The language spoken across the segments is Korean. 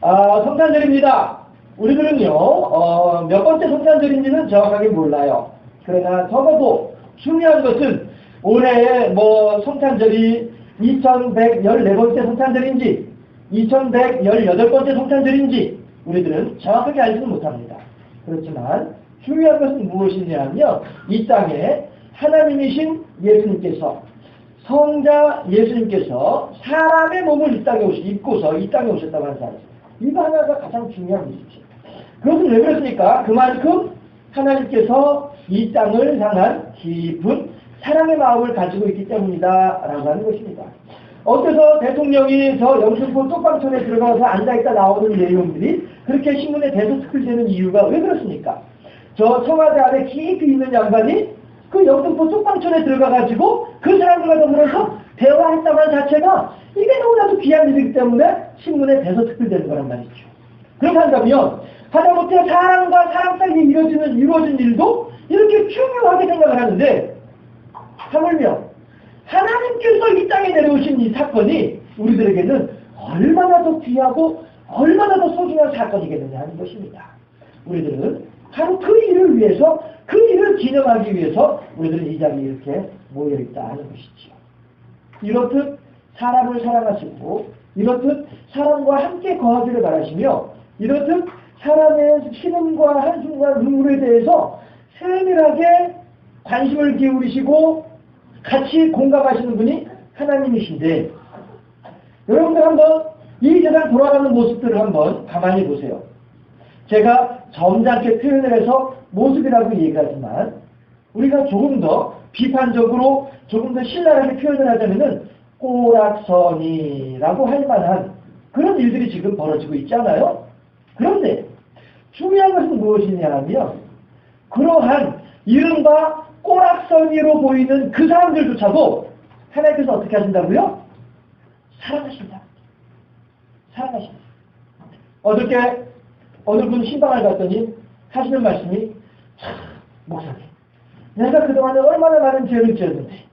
성탄절입니다. 우리들은요, 몇 번째 성탄절인지는 정확하게 몰라요. 그러나 적어도 중요한 것은 올해 성탄절이 2114번째 성탄절인지 2118번째 성탄절인지 우리들은 정확하게 알지는 못합니다. 그렇지만 중요한 것은 무엇이냐 하면 이 땅에 하나님이신 예수님께서 성자 예수님께서 사람의 몸을 이 땅에 입고서 이 땅에 오셨다고 하는 사실. 이거 하나가 가장 중요한 것이죠. 그것은 왜 그렇습니까? 그만큼 하나님께서 이 땅을 향한 깊은 사랑의 마음을 가지고 있기 때문이다 라고 하는 것입니다. 어째서 대통령이 저 영등포 뚝방촌에 들어가서 앉아있다 나오는 내용들이 그렇게 신문에 대서특필되는 이유가 왜 그렇습니까? 저 청와대 안에 깊이 있는 양반이 그 영등포 뚝방촌에 들어가가지고 그 사람들과 더불어서 대화했다는 자체가 이게 너무나도 귀한 일이기 때문에 신문에 대서특필되는 거란 말이죠. 그렇게 한다면 하다못해 사람과 사람 사이에 이루어진 일도 이렇게 중요하게 생각을 하는데 하물며 하나님께서 이 땅에 내려오신 이 사건이 우리들에게는 얼마나 더 귀하고 얼마나 더 소중한 사건이겠느냐 하는 것입니다. 우리들은 바로 그 일을 위해서 그 일을 기념하기 위해서 우리들은 이 자리에 이렇게 모여있다 하는 것이죠. 이렇듯 사람을 사랑하시고 이렇듯 사람과 함께 거하기를 바라시며 이렇듯 사람의 신음과 한숨과 눈물에 대해서 세밀하게 관심을 기울이시고 같이 공감하시는 분이 하나님이신데 여러분들 한번 이 세상 돌아가는 모습들을 한번 가만히 보세요. 제가 점잖게 표현을 해서 모습이라고 얘기하지만 우리가 조금 더 비판적으로 조금 더 신랄하게 표현을 하자면은 꼬락서니라고 할 만한 그런 일들이 지금 벌어지고 있잖아요. 그런데 중요한 것은 무엇이냐 하면 그러한 이른바 꼬락서니로 보이는 그 사람들조차도 하나님께서 어떻게 하신다고요? 사랑하신다. 사랑하신다. 어저께 어느 분 신방을 갔더니 하시는 말씀이 참 목사님 내가 그동안에 얼마나 많은 죄를 지었는데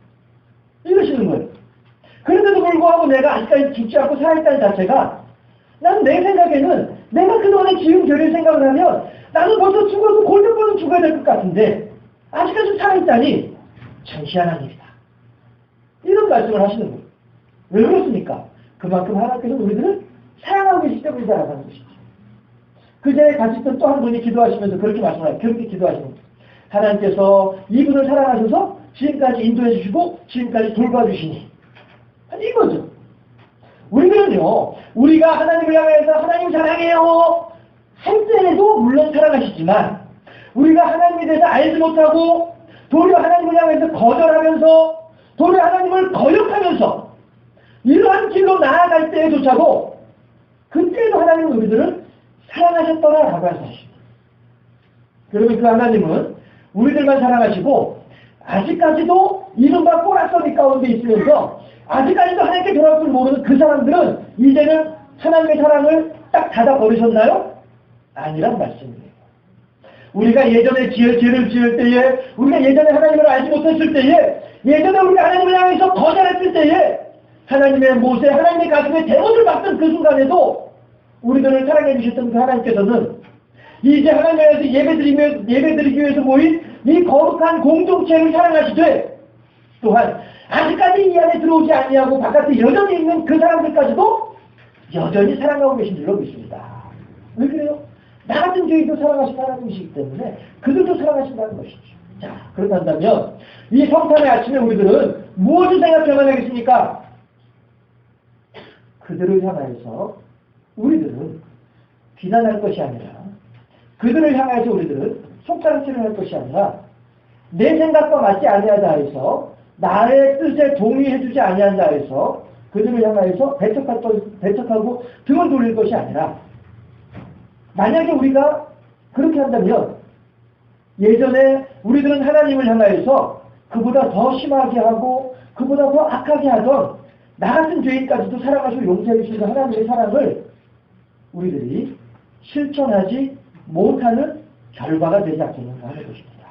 이러시는 거예요. 그런데도 불구하고 내가 아직까지 죽지 않고 살아있다는 자체가 나는 내 생각에는 내가 그동안에 지은 죄를 생각을 하면 나는 벌써 죽어서 골든벌은 죽어야 될 것 같은데 아직까지 살아있다니 참 희한한 일이다. 이런 말씀을 하시는 거예요. 왜 그렇습니까? 그만큼 하나님께서 우리들을 사랑하고 계시기 때문이다라고 하는 것이죠. 그제 같이 있던 또 한 분이 기도하시면서 그렇게 말씀하세요. 그렇게 기도하십니다. 하나님께서 이분을 사랑하셔서 지금까지 인도해 주시고 지금까지 돌봐주시니 이거죠. 우리들은요. 우리가 하나님을 향해서 하나님 사랑해요 할 때에도 물론 사랑하시지만 우리가 하나님에 대해서 알지 못하고 도리어 하나님을 향해서 거절하면서 도리어 하나님을 거역하면서 이러한 길로 나아갈 때에조차도 그때에도 하나님은 우리들을 사랑하셨더라라고 하십니다. 그러면 그 하나님은 우리들만 사랑하시고 아직까지도 이른바 꼬락서니 가운데 있으면서 아직까지도 하나님께 돌아올 줄 모르는 그 사람들은 이제는 하나님의 사랑을 딱 닫아버리셨나요? 아니란 말씀이에요. 우리가 예전에 죄를 지을 때에 우리가 예전에 하나님을 알지 못했을 때에 예전에 우리가 하나님을 향해서 거절했을 때에 하나님의 못에 하나님의 가슴에 대못을 박던 그 순간에도 우리들을 사랑해 주셨던 그 하나님께서는 이제 하나님 안에서 예배드리기 위해서 모인 이 거룩한 공동체를 사랑하시되 또한 아직까지 이 안에 들어오지 아니하고 바깥에 여전히 있는 그 사람들까지도 여전히 사랑하고 계신 줄로 믿습니다. 왜 그래요? 나 같은 죄인도 사랑하시는 하나님이시기 때문에 그들도 사랑하신다는 것이죠. 자, 그렇다면 이 성탄의 아침에 우리들은 무엇을 생각해야만 하겠습니까? 그들을 향하여서 우리들은 비난할 것이 아니라 그들을 향해서 우리들은 속상치를 할 것이 아니라 내 생각과 맞지 아니하다 해서 나의 뜻에 동의해주지 아니한다 해서 그들을 향하여서 배척하고 등을 돌릴 것이 아니라 만약에 우리가 그렇게 한다면 예전에 우리들은 하나님을 향하여서 그보다 더 심하게 하고 그보다 더 악하게 하던 나 같은 죄인까지도 사랑하시고 용서해 주시는 하나님의 사랑을 우리들이 실천하지 못하는 결과가 되지 않겠는가 하는 것입니다.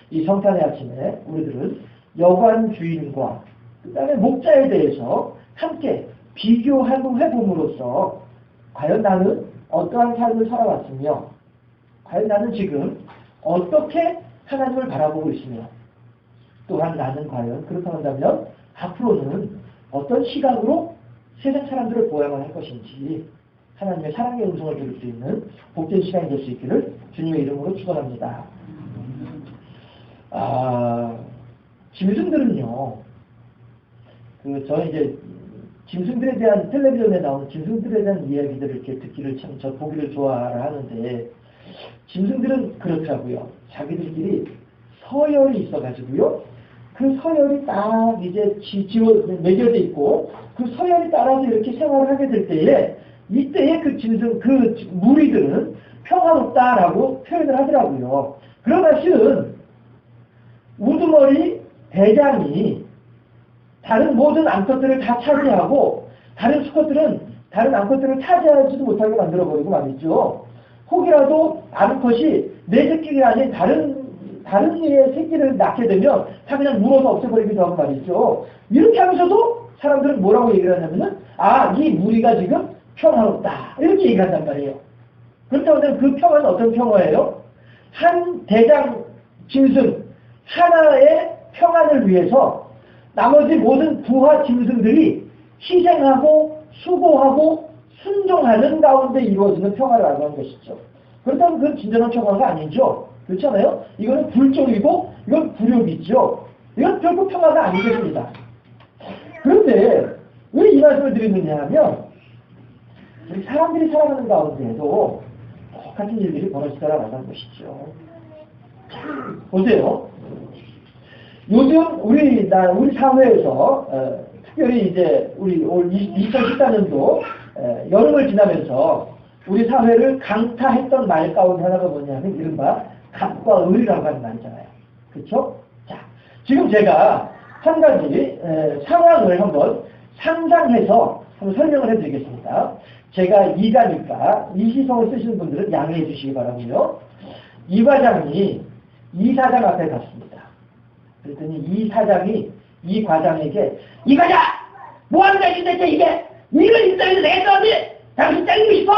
이 성탄의 아침에 우리들은 여관 주인과 그 다음에 목자에 대해서 함께 비교하고 해봄으로써 과연 나는 어떠한 삶을 살아왔으며 과연 나는 지금 어떻게 하나님을 바라보고 있으며 또한 나는 과연 그렇다고 한다면 앞으로는 어떤 시각으로 세상 사람들을 보아야만 할 것인지 하나님의 사랑의 음성을 들을 수 있는 복된 시간이 될 수 있기를 주님의 이름으로 축원합니다. 짐승들은요, 저는 이제 짐승들에 대한 텔레비전에 나오는 짐승들에 대한 이야기들을 이렇게 듣기를 참 저 보기를 좋아하는데 짐승들은 그렇더라고요. 자기들끼리 서열이 있어가지고요. 그 서열이 딱 이제 매겨져 있고 그 서열에 따라서 이렇게 생활을 하게 될 때에 이때에 그 짐승, 그 무리들은 평화롭다라고 표현을 하더라고요. 그러나 실은 우두머리 대장이 다른 모든 암컷들을 다 차지하고 다른 수컷들은 다른 암컷들을 차지하지도 못하게 만들어버리고 말이죠. 혹이라도 암컷이 내 새끼가 아닌 다른 이의 새끼를 낳게 되면 다 그냥 물어서 없애버리기도 하고 말이죠. 이렇게 하면서도 사람들은 뭐라고 얘기를 하냐면은 이 무리가 지금 평화롭다 이렇게 얘기한단 말이에요. 그렇다고 하면 그 평화는 어떤 평화예요? 한 대장 짐승 하나의 평안을 위해서 나머지 모든 부하 짐승들이 희생하고 수고하고 순종하는 가운데 이루어지는 평화를 말하는 것이죠. 그렇다면 그건 진정한 평화가 아니죠. 그렇잖아요? 이거는 불종이고 이건 불욕이죠. 이건 결국 평화가 아니겠습니다. 그런데 왜 이 말씀을 드리느냐 하면 우리 사람들이 살아가는 가운데에도 똑같은 일들이 벌어지더라라는 것이죠. 보세요. 요즘 우리 사회에서 특별히 이제 우리 올 2014년도 여름을 지나면서 우리 사회를 강타했던 말 가운데 하나가 뭐냐면 이른바 갑과 을이라고 하는 말이잖아요. 그렇죠? 자, 지금 제가 한 가지 상황을 한번 상상해서 한번 설명을 해드리겠습니다. 제가 이가니까 이 시성을 쓰시는 분들은 양해해 주시기 바라고요. 이 과장이 이 사장 앞에 갔습니다. 그랬더니 이 사장이 이 과장에게 이 과장! 뭐하는 짓이 대체 이게! 이걸 입장에서 내가 써야지! 당신 잘리고 싶어!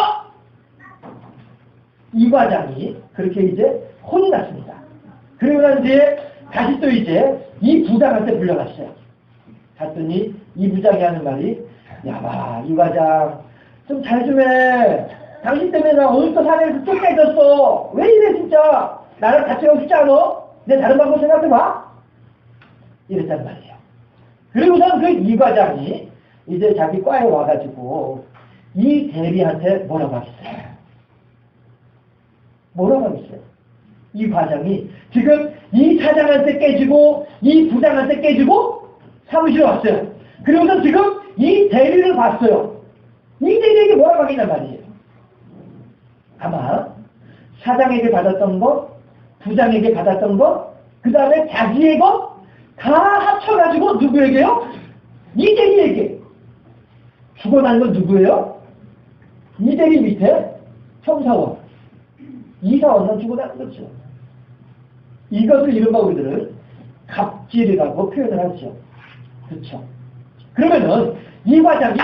이 과장이 그렇게 이제 혼났습니다. 그리고 난 뒤에 다시 또 이제 이 부장한테 불려갔어요. 갔더니 이 부장이 하는 말이 야봐 이 과장 좀 잘 좀 해. 당신 때문에 나 오늘부터 사내에서 쫓겨졌어. 왜 이래 진짜. 나랑 같이 가고 싶지 않아? 내 다른 방법 생각해봐. 이랬단 말이에요. 그리고선 그 이 과장이 이제 자기 과에 와가지고 이 대리한테 뭐라고 하겠어요? 뭐라고 하겠어요? 이 과장이 지금 이 사장한테 깨지고 이 부장한테 깨지고 사무실에 왔어요. 그리고서 지금 이 대리를 봤어요. 이 대리에게 뭐라고 하겠단 말이에요? 아마 사장에게 받았던 것, 부장에게 받았던 것, 그 다음에 자기의 것 다 합쳐가지고 누구에게요? 이 대리에게. 죽어난 건 누구예요? 이 대리 밑에 평사원, 이사원만 죽어난 거죠. 이것을 이른바 우리들은 갑질이라고 표현을 하죠. 그렇죠. 그러면은 이 과장이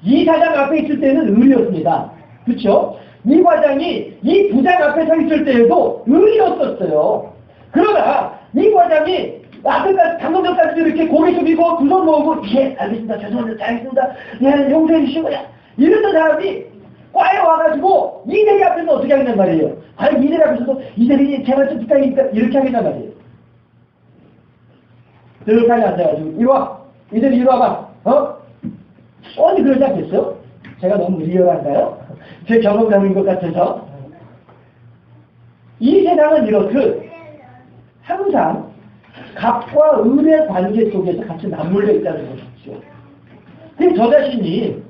이 사장 앞에 있을 때는 을이었습니다. 그렇죠? 이 과장이 이 부장 앞에 서 있을 때에도 을이었었어요. 그러나 이 과장이 아까까지 방금 전까지도 이렇게 고개 숙이고 두 손 모으고 예 알겠습니다. 죄송합니다. 잘하겠습니다. 예 용서해 주시고 이랬던 사람이 과에 와가지고 이 대리 앞에서 어떻게 하겠단 말이에요. 아니 이 대리 앞에서도 이 대리님 제발 좀 부탁이니까 이렇게 하겠단 말이에요. 들판에 앉아가지고 이리 와. 이 대리 이리 와봐. 어디 그러지 않겠어? 제가 너무 리얼한가요? 제 경험담인 것 같아서. 이 세상은 이렇듯 항상 갑과 을의 관계 속에서 같이 맞물려 있다는 것이죠. 근데 저 자신이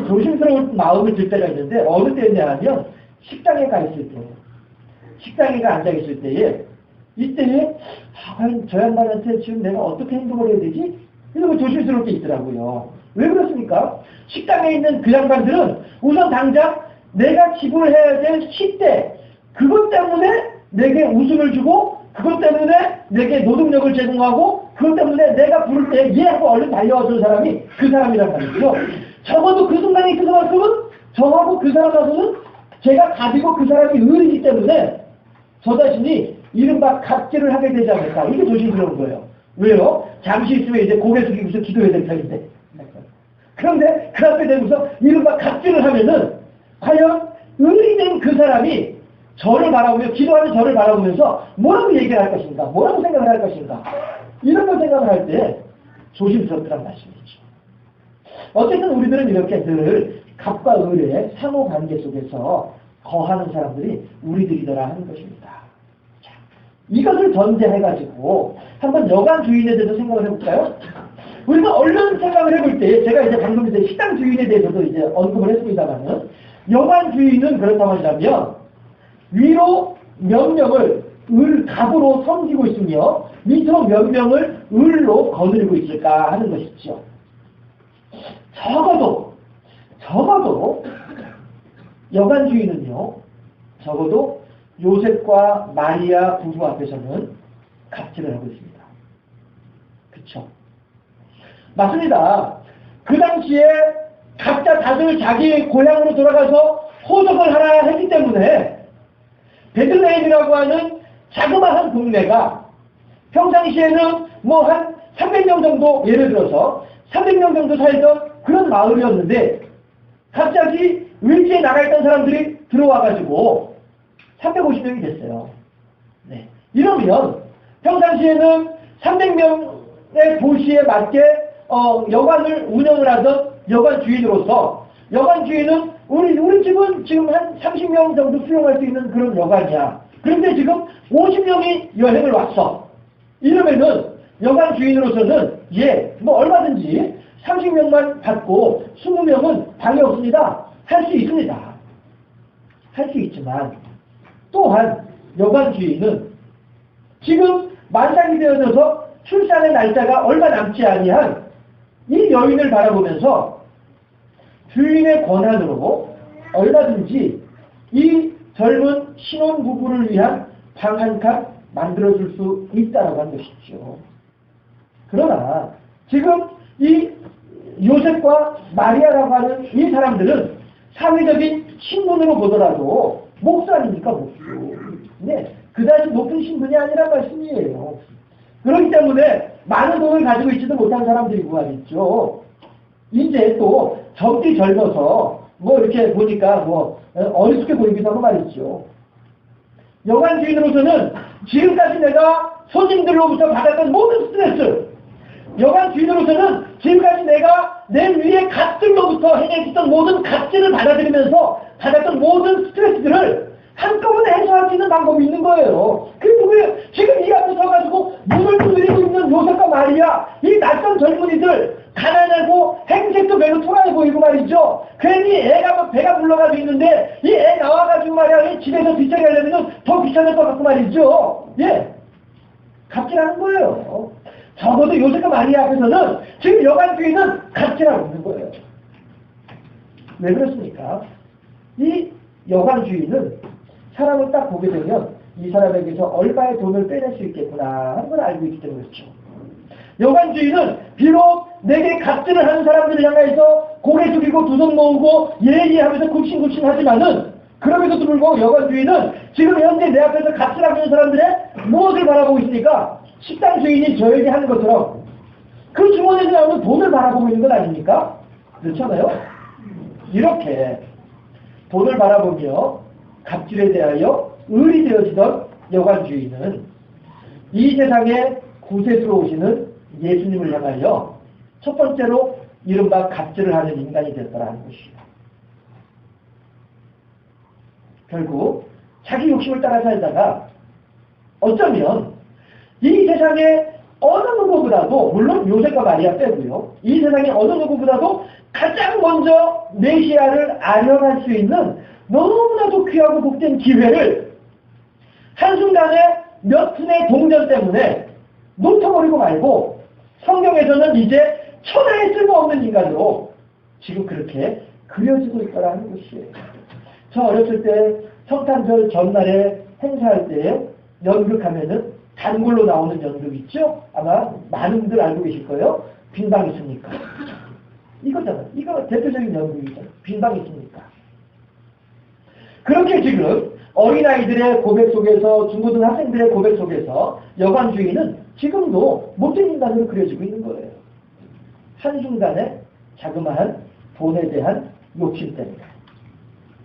조심스러운 마음을 들 때가 있는데 어느 때냐 하면 식당에 가 있을 때, 식당에 앉아 있을 때에 이때에 과연 저 양반한테 지금 내가 어떻게 행동을 해야 되지? 이러고 조심스럽게 있더라고요. 왜 그렇습니까? 식당에 있는 그 양반들은 우선 당장 내가 지불해야 될 식대 그것 때문에 내게 웃음을 주고 그것 때문에 내게 노동력을 제공하고 그것 때문에 내가 부를 때 얘하고 얼른 달려와주는 사람이 그 사람이란 말이죠. 적어도 그 순간에 있어서 말씀은 저하고 그 사람하고는 제가 가지고 그 사람이 의리기 때문에 저 자신이 이른바 갑질을 하게 되지 않을까. 이게 조심스러운 거예요. 왜요? 잠시 있으면 이제 고개 숙이면서 기도해야 될 터인데. 그런데 그 앞에 대고서 이른바 갑질을 하면은 과연 의리된 그 사람이 저를 바라보며 기도하는 저를 바라보면서 뭐라고 얘기를 할 것인가? 뭐라고 생각을 할 것인가? 이런 걸 생각을 할 때 조심스럽다는 말씀이죠. 어쨌든 우리들은 이렇게 늘 갑과 을의 상호관계 속에서 거하는 사람들이 우리들이더라 하는 것입니다. 자, 이것을 전제해가지고 한번 여관 주인에 대해서 생각을 해볼까요? 우리가 얼른 생각을 해볼 때 제가 이제 방금 이제 식당 주인에 대해서도 이제 언급을 했습니다만은 여관 주인은 그렇다고 하자면 위로 몇 명을 갑으로 섬기고 있으며 밑으로 몇 명을 을로 거느리고 있을까 하는 것이죠. 적어도 여관 주인은요, 적어도 요셉과 마리아 부부 앞에서는 갑질을 하고 있습니다. 그쵸? 맞습니다. 그 당시에 각자 다들 자기 고향으로 돌아가서 호적을 하나 했기 때문에 베들레헴이라고 하는 자그마한 동네가 평상시에는 뭐 한 300명 정도, 예를 들어서 300명 정도 살던 그런 마을이었는데 갑자기 을지에 나가 있던 사람들이 들어와가지고 350명이 됐어요. 네. 이러면 평상시에는 300명의 도시에 맞게 여관을 운영을 하던 여관 주인으로서 여관 주인은 우리 집은 지금 한 30명 정도 수용할 수 있는 그런 여관이야. 그런데 지금 50명이 여행을 왔어. 이러면은 여관 주인으로서는 뭐 얼마든지 30명만 받고 20명은 방해 없습니다. 할 수 있습니다. 할 수 있지만 또한 여관 주인은 지금 만삭이 되어져서 출산의 날짜가 얼마 남지 아니한 이 여인을 바라보면서 주인의 권한으로 얼마든지 이 젊은 신혼부부를 위한 방 한 칸 만들어줄 수 있다라고 하는 것이죠. 그러나 지금 이 요셉과 마리아라고 하는 이 사람들은 사회적인 신분으로 보더라도 목수 아닙니까? 목수. 네, 그다지 높은 신분이 아니란 말씀이에요. 그렇기 때문에 많은 돈을 가지고 있지도 못한 사람들이고 말이죠. 이제 또 젊기 젊어서 뭐 이렇게 보니까 뭐 어리숙해 보이기도 하고 말이죠. 여관 주인으로서는 지금까지 내가 손님들로부터 받았던 모든 스트레스, 여관 주인으로서는 지금까지 내가 내 위에 갓들로부터 행해졌던 모든 갓질을 받아들이면서 받았던 모든 스트레스들을 한꺼번에 해소할 수 있는 방법이 있는 거예요. 그리고 왜 지금 이 앞에 서가지고 눈을 두드리고 있는 요셉과 마리아, 이 낯선 젊은이들, 가난하고 행색도 별로 초라해 보이고 말이죠. 괜히 애가 배가 불러가지고 있는데 이 애 나와가지고 말이야 집에서 뒷자리 하려면 더 귀찮을 것 같고 말이죠. 예, 갑질하는 거예요. 적어도 요셉과 마리아 앞에서는 지금 여관 주인은 갑질하고 있는 거예요. 왜 그렇습니까? 이 여관 주인은 사람을 딱 보게 되면 이 사람에게서 얼마의 돈을 빼낼 수 있겠구나 하는 걸 알고 있기 때문에 그렇죠. 여관 주인은 비록 내게 갑질을 하는 사람들을 향해서 고개 숙이고 두 손 모으고 예의하면서 굽신굽신 하지만은 그럼에도 불구하고 여관 주인은 지금 현재 내 앞에서 갑질하고 있는 사람들의 무엇을 바라보고 있으니까 식당 주인이 저에게 하는 것처럼 그 주머니에서 나오는 돈을 바라보고 있는 건 아닙니까? 그렇잖아요? 이렇게 돈을 바라보며 갑질에 대하여 을이 되어지던 여관 주인은 이 세상에 구세주로 오시는 예수님을 향하여 첫 번째로 이른바 갑질을 하는 인간이 되었다라는 것이에요. 결국 자기 욕심을 따라 살다가 어쩌면 이 세상에 어느 누구보다도, 물론 요셉과 마리아 빼고요, 이 세상에 어느 누구보다도 가장 먼저 메시아를 알아갈 수 있는 너무나도 귀하고 복된 기회를 한순간에 몇 푼의 동전 때문에 놓쳐버리고 말고 성경에서는 이제 천하에 쓸모없는 인간으로 지금 그렇게 그려지고 있다는 것이에요. 저 어렸을 때 성탄절 전날에 행사할 때 연극하면은 단골로 나오는 연극 있죠? 아마 많은 분들 알고 계실 거예요. 빈방 있습니까? 이거잖아. 이거 대표적인 연극이잖아. 빈방이 있으니까. 그렇게 지금 어린아이들의 고백 속에서 중고등학생들의 고백 속에서 여관주의는 지금도 못된 인간으로 그려지고 있는 거예요. 한순간에 자그마한 돈에 대한 욕심 때문에.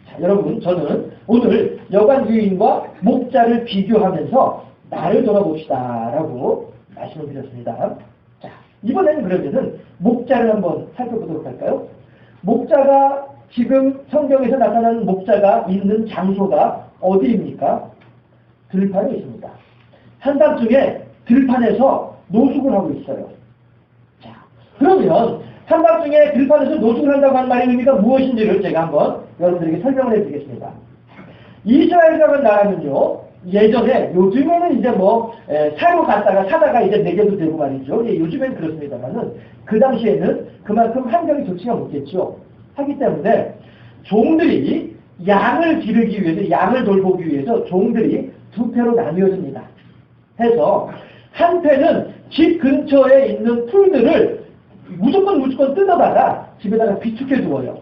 자, 여러분, 저는 오늘 여관주의인과 목자를 비교하면서 나를 돌아봅시다 라고 말씀을 드렸습니다. 자, 이번에는 그러면은 목자를 한번 살펴보도록 할까요? 목자가 지금 성경에서 나타나는 목자가 있는 장소가 어디입니까? 들판에 있습니다. 한밤중에 들판에서 노숙을 하고 있어요. 자, 그러면 한밤중에 들판에서 노숙을 한다고 하는 말의 의미가 무엇인지를 제가 한번 여러분들에게 설명을 해드리겠습니다. 이스라엘이라는 나라는요, 예전에, 요즘에는 이제 사러 갔다가 사다가 이제 내게도 되고 말이죠. 예, 요즘엔 그렇습니다만은, 그 당시에는 그만큼 환경이 좋지가 못했죠. 하기 때문에, 종들이 양을 기르기 위해서, 양을 돌보기 위해서 종들이 두 패로 나뉘어집니다. 해서, 한 패는 집 근처에 있는 풀들을 무조건 뜯어다가 집에다가 비축해 두어요.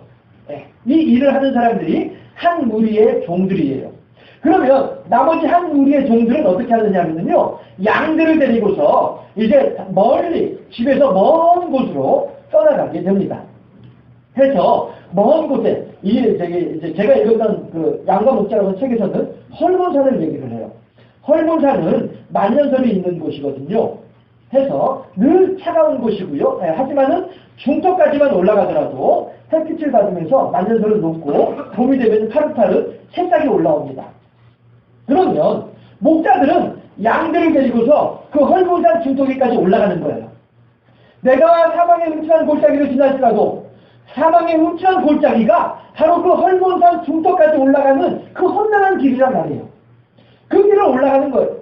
예, 이 일을 하는 사람들이 한 무리의 종들이에요. 그러면 나머지 한 무리의 종들은 어떻게 하느냐면요, 양들을 데리고서 이제 멀리 집에서 먼 곳으로 떠나가게 됩니다. 해서 먼 곳에 이제 제가 읽었던 그 양과 목자라는 책에서는 헐몬산을 얘기를 해요. 헐몬산은 만년설이 있는 곳이거든요. 해서 늘 차가운 곳이고요. 네, 하지만은 중턱까지만 올라가더라도 햇빛을 받으면서 만년설은 높고 봄이 되면 파릇파릇 새싹이 올라옵니다. 그러면 목자들은 양들을 데리고서 그 헐몬산 중턱에까지 올라가는 거예요. 내가 사망의 음침한 골짜기를 지날지라도 사망의 음침한 골짜기가 바로 그 헐몬산 중턱까지 올라가는 그 험난한 길이란 말이에요. 그 길을 올라가는 거예요.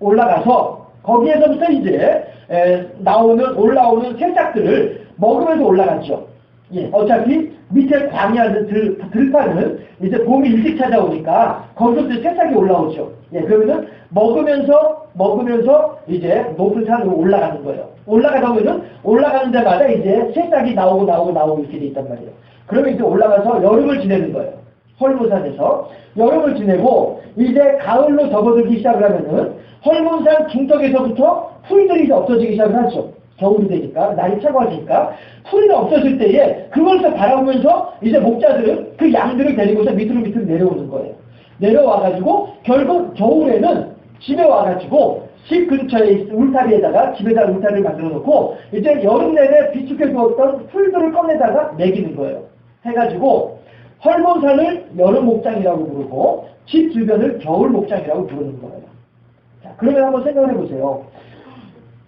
올라가서 거기에서부터 이제 올라오는 새싹들을 먹으면서 올라갔죠. 예, 어차피 밑에 광야는 들판은 이제 봄이 일찍 찾아오니까 거기서부터 새싹이 올라오죠. 예, 그러면은 먹으면서 이제 높은 산으로 올라가는 거예요. 올라가다 보면은 올라가는 데마다 이제 새싹이 나오고 이렇게 돼 있단 말이에요. 그러면 이제 올라가서 여름을 지내는 거예요. 헐몬산에서 여름을 지내고 이제 가을로 접어들기 시작을 하면은 헐몬산 중턱에서부터 풀들이 이제 없어지기 시작을 하죠. 겨울이 되니까, 날이 차가워지니까, 풀이 없어질 때에 그걸 바라보면서 이제 목자들은 그 양들을 데리고서 밑으로 내려오는 거예요. 내려와가지고, 결국 겨울에는 집에 와가지고, 집 근처에 울타리에다가, 집에다 울타리를 만들어 놓고, 이제 여름 내내 비축해 두었던 풀들을 꺼내다가 먹이는 거예요. 해가지고, 헐몬산을 여름 목장이라고 부르고, 집 주변을 겨울 목장이라고 부르는 거예요. 자, 그러면 한번 생각을 해보세요.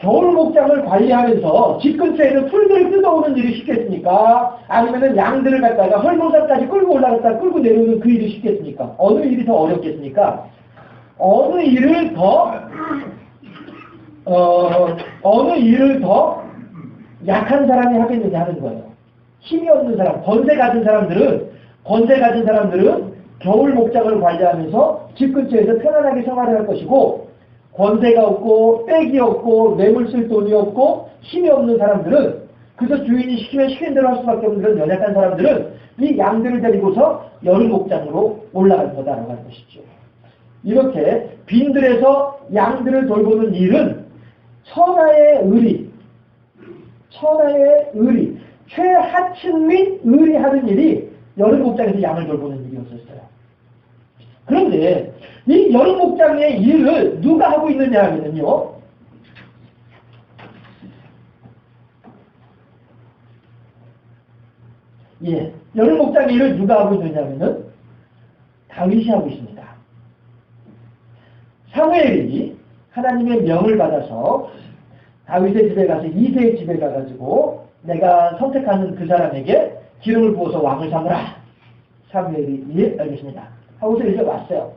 겨울 목장을 관리하면서 집 근처에 있는 풀들을 뜯어오는 일이 쉽겠습니까? 아니면은 양들을 갖다가 헐몬산까지 끌고 올라갔다가 끌고 내려오는 그 일이 쉽겠습니까? 어느 일이 더 어렵겠습니까? 어느 일을 더 약한 사람이 하겠느냐 하는 거예요. 힘이 없는 사람, 권세 가진 사람들은 겨울 목장을 관리하면서 집 근처에서 편안하게 생활을 할 것이고, 권세가 없고 빽이 없고 뇌물 쓸 돈이 없고 힘이 없는 사람들은 그래서 주인이 시키면 시킨 대로 할 수밖에 없는 그런 연약한 사람들은 이 양들을 데리고서 여름 목장으로 올라갈 거다라고 하는 것이죠. 이렇게 빈들에서 양들을 돌보는 일은 천하의 최하층 및 의리 하는 일이 여름 목장에서 양을 돌보는 일이었었어요. 그런데 이 여름 목장의 일을 누가 하고 있느냐 하면요, 예, 여름 목장 일을 누가 하고 있느냐 하면은 다윗이 하고 있습니다. 사무엘이 하나님의 명을 받아서 다윗의 집에 가서 이새의 집에 가가지고 내가 선택하는 그 사람에게 기름을 부어서 왕을 삼으라. 사무엘이 예, 알겠습니다 하고서 이제 왔어요.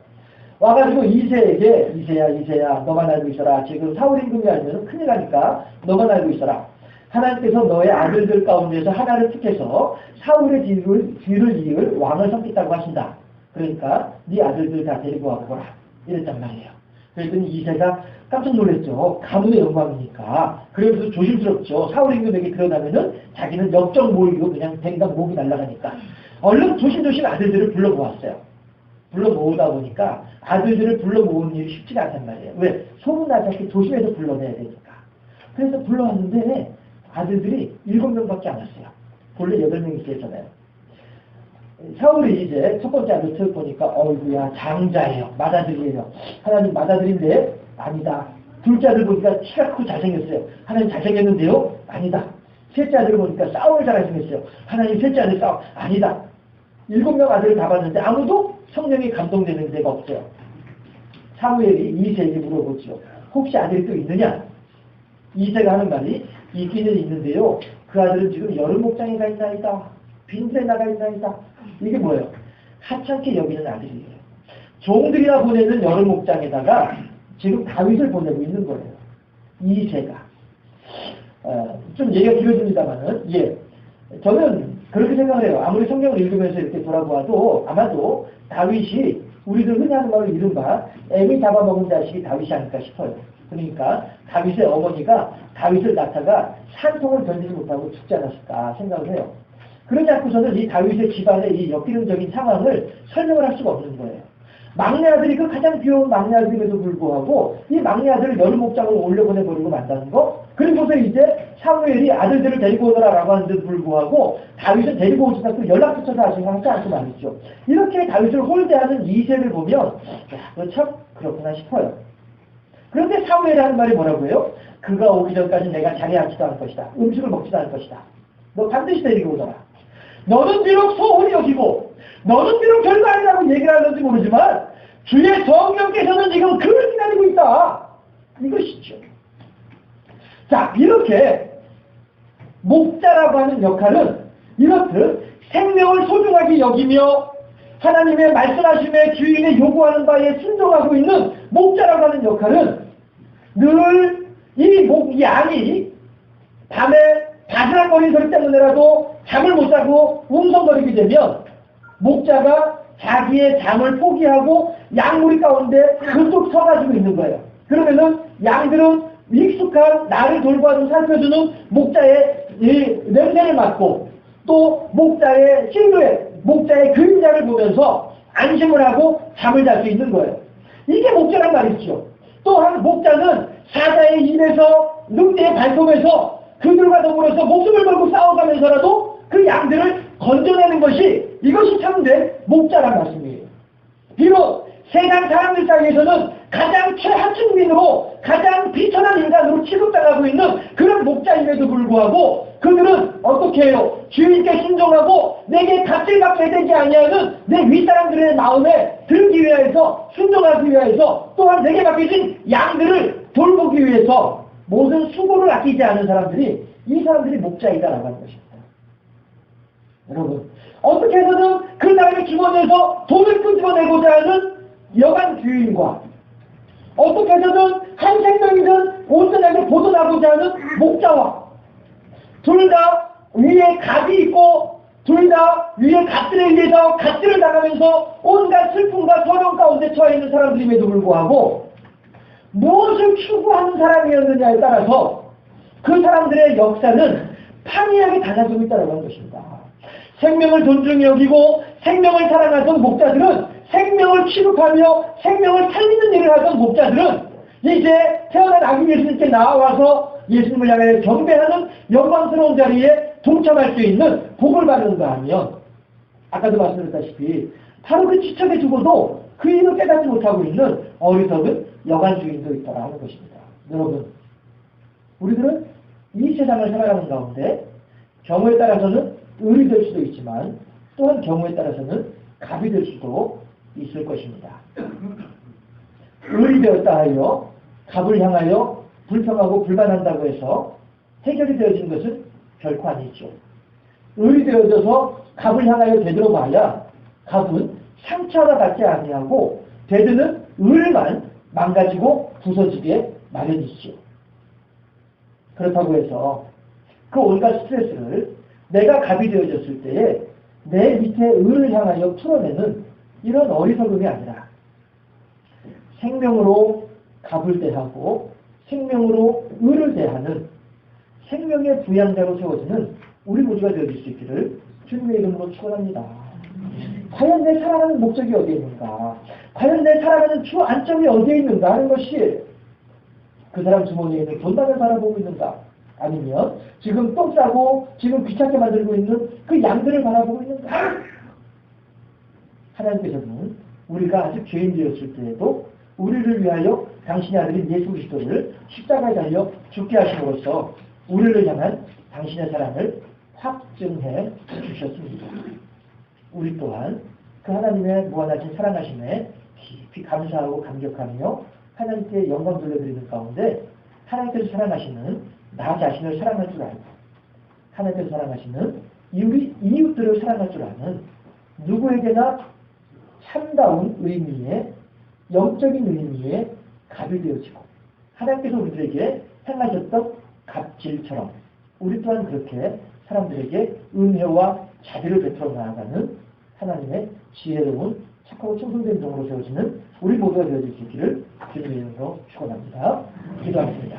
와가지고 이새에게 이새야 너만 알고 있어라. 지금 사울 임금이 알면 큰일 나니까 너만 알고 있어라. 하나님께서 너의 아들들 가운데서 하나를 택해서 사울의 뒤를 이을 왕을 섬기겠다고 하신다. 그러니까 네 아들들 다 데리고 와보라. 이랬단 말이에요. 그랬더니 이새가 깜짝 놀랐죠. 가문의 영광이니까. 그래서 조심스럽죠. 사울 임금에게 그러다면은 자기는 역적 모이고 그냥 댕강 목이 날아가니까. 얼른 조심조심 아들들을 불러 모았어요. 불러 모으다 보니까 아들들을 불러 모으는 일이 쉽지가 않단 말이에요. 왜? 소문나지 않게 조심해서 불러내야 되니까. 그래서 불러왔는데 아들들이 7명밖에 안 왔어요. 본래 8명 있었잖아요. 사울이 이제 첫 번째 아들 트 보니까 어이구야 장자예요. 맏아들이에요. 하나님 맏아들인데 아니다. 둘째 아들 보니까 키가 크고 잘생겼어요. 하나님 잘생겼는데요? 아니다. 셋째 아들 보니까 싸움을 잘생겼어요. 하나님 셋째 아들 싸움 아니다. 7명 아들을 다 봤는데 아무도 성령이 감동되는 데가 없어요. 사무엘이 이새에게 물어보죠. 혹시 아들이 또 있느냐? 이새가 하는 말이 있기는 있는데요. 그 아들은 지금 여름 목장에 가 있나이다. 빈들에 나가 있나이다. 이게 뭐예요? 하찮게 여기는 아들이에요. 종들이나 보내는 여름 목장에다가 지금 다윗을 보내고 있는 거예요. 이새가. 좀 얘기가 길어집니다만은, 예. 저는 그렇게 생각을 해요. 아무리 성경을 읽으면서 이렇게 돌아보아도 아마도 다윗이 우리들 흔히 하는 말로 이른바 애미 잡아먹은 자식이 다윗이 아닐까 싶어요. 그러니까 다윗의 어머니가 다윗을 낳다가 산통을 견디지 못하고 죽지 않았을까 생각을 해요. 그러지 않고서는 이 다윗의 집안의 이 역기능적인 상황을 설명을 할 수가 없는 거예요. 막내 아들이 그 가장 귀여운 막내 아들임에도 불구하고 이 막내 아들을 여름 목장으로 올려보내버리고 만다는 거. 그리고서 이제 사무엘이 아들들을 데리고 오더라라고 하는데도 불구하고 다윗은 데리고 오지 않고 연락조차도 하지 않고 말이죠. 이렇게 다윗을 홀대하는 이새를 보면 야, 참 그렇구나 싶어요. 그런데 사무엘이 하는 말이 뭐라고 해요? 그가 오기 전까지 내가 자리에 앉지도 않을 것이다. 음식을 먹지도 않을 것이다. 너 반드시 데리고 오더라. 너는 비록 소홀히 여기고 너는 비록 별거 아니라고 얘기를 하는지 모르지만 주의 성령께서는 지금 그를 기다리고 있다. 이것이죠. 자, 이렇게 목자라고 하는 역할은 이렇듯 생명을 소중하게 여기며 하나님의 말씀하심에 주인의 요구하는 바에 순종하고 있는 목자라고 하는 역할은 늘 이 양이 밤에 바스락거리는 소리 때문에라도 잠을 못 자고 웅성거리게 되면 목자가 자기의 잠을 포기하고 양무리 가운데 그쪽 서가지고 있는 거예요. 그러면은 양들은 익숙한 나를 돌봐주고 살펴주는 목자의 이 냄새를 맡고 또 목자의 실루엣, 목자의 그림자를 보면서 안심을 하고 잠을 잘 수 있는 거예요. 이게 목자란 말이죠. 또한 목자는 사자의 입에서 늑대의 발톱에서 그들과 더불어서 목숨을 걸고 싸워가면서라도 그 양들을 건져내는 것이 이것이 참된 목자란 말씀이에요. 비록 세상 사람들 사이에서는 가장 최하층민으로 가장 비천한 인간으로 취급당하고 있는 그런 목자임에도 불구하고 그들은 어떻게 해요? 주인께 순종하고 내게 갑질받게 되지 아니하는 내 윗사람들의 마음에 들기 위해서 순종하기 위해서 또한 내게 맡겨진 양들을 돌보기 위해서 모든 수고를 아끼지 않은 사람들이 이 사람들이 목자이다라고 하는 것입니다. 여러분 어떻게 해서든 그 사람의 주머니에서 돈을 끄집어내고자 하는 여관 주인과 어떻게 해서든 한 생명이든 온전하게 보존하고자 하는 목자와 둘 다 위에 갑이 있고 둘 다 위에 갑들에 의해서 갑질을 당하면서 온갖 슬픔과 서러움 가운데 처해 있는 사람들임에도 불구하고 무엇을 추구하는 사람이었느냐에 따라서 그 사람들의 역사는 판이하게 달라지고 있다고 하는 것입니다. 생명을 존중히 여기고 생명을 사랑하던 목자들은 생명을 취급하며 생명을 살리는 일을 하던 목자들은 이제 태어난 아기 예수님께 나와서 예수님을 향해 경배하는 영광스러운 자리에 동참할 수 있는 복을 받는가 하면 아까도 말씀드렸다시피 바로 그 지척에 두고도 그 일을 깨닫지 못하고 있는 어리석은 여관 주인도 있다고 하는 것입니다. 여러분 우리들은 이 세상을 살아가는 가운데 경우에 따라서는 을이 될 수도 있지만 또한 경우에 따라서는 갑이 될 수도 있을 것입니다. 을이 되었다 하여 갑을 향하여 불평하고 불만한다고 해서 해결이 되어진 것은 결코 아니죠. 을이 되어져서 갑을 향하여 되돌아봐야 갑은 상처 하나 받지 아니하고 되드는 을만 망가지고 부서지게 마련이죠. 그렇다고 해서 그 온갖 스트레스를 내가 갑이 되어졌을 때에 내 밑에 을을 향하여 풀어내는 이런 어리석음이 아니라 생명으로 갑을 대하고 생명으로 을을 대하는 생명의 부양자로 세워지는 우리 모두가 되어질 수 있기를 주님의 이름으로 축원합니다. 과연 내 살아가는 목적이 어디에 있는가? 과연 내 살아가는 주 안점이 어디에 있는가 하는 것이 그 사람 주머니에 있는 돈단을 바라보고 있는가? 아니면 지금 똥 싸고 지금 귀찮게 만들고 있는 그 양들을 바라보고 있는가? 하나님께서는 우리가 아직 죄인 되었을 때에도 우리를 위하여 당신의 아들인 예수 그리스도를 십자가에 달려 죽게 하심으로써 우리를 향한 당신의 사랑을 확증해 주셨습니다. 우리 또한 그 하나님의 무한하신 사랑하심에 깊이 감사하고 감격하며 하나님께 영광 돌려드리는 가운데 하나님께서 사랑하시는 나 자신을 사랑할 줄 알고 하나님께서 사랑하시는 우리 이웃들을 사랑할 줄 아는 누구에게나 참다운 의미의 영적인 의미의 갑이 되어지고 하나님께서 우리들에게 행하셨던 갑질처럼 우리 또한 그렇게 사람들에게 은혜와 자비를 베풀어 나아가는 하나님의 지혜로운 착하고 충성된 종으로 세워지는 우리 모두가 되어질 수 있기를 주님의 이름으로 축원합니다. 기도하겠습니다.